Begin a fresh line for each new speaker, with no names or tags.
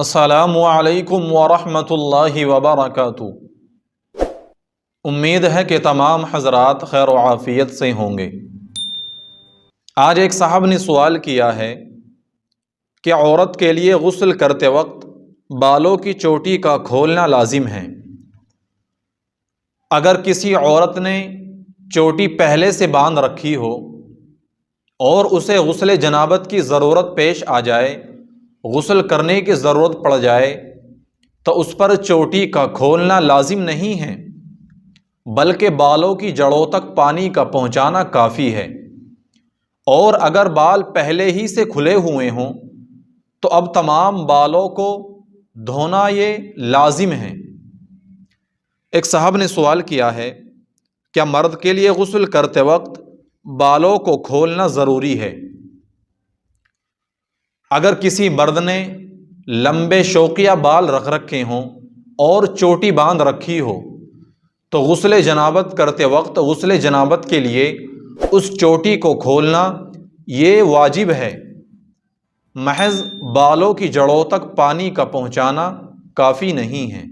السلام علیکم ورحمۃ اللہ وبرکاتہ۔ امید ہے کہ تمام حضرات خیر و عافیت سے ہوں گے۔ آج ایک صاحب نے سوال کیا ہے کہ عورت کے لیے غسل کرتے وقت بالوں کی چوٹی کا کھولنا لازم ہے؟ اگر کسی عورت نے چوٹی پہلے سے باندھ رکھی ہو اور اسے غسل جنابت کی ضرورت پیش آ جائے، غسل کرنے کی ضرورت پڑ جائے، تو اس پر چوٹی کا کھولنا لازم نہیں ہے، بلکہ بالوں کی جڑوں تک پانی کا پہنچانا کافی ہے۔ اور اگر بال پہلے ہی سے کھلے ہوئے ہوں تو اب تمام بالوں کو دھونا یہ لازم ہے۔ ایک صاحب نے سوال کیا ہے، کیا مرد کے لیے غسل کرتے وقت بالوں کو کھولنا ضروری ہے؟ اگر کسی مرد نے لمبے شوقیہ بال رکھ رکھے ہوں اور چوٹی باندھ رکھی ہو تو غسل جنابت کرتے وقت غسل جنابت کے لیے اس چوٹی کو کھولنا یہ واجب ہے۔ محض بالوں کی جڑوں تک پانی کا پہنچانا کافی نہیں ہے۔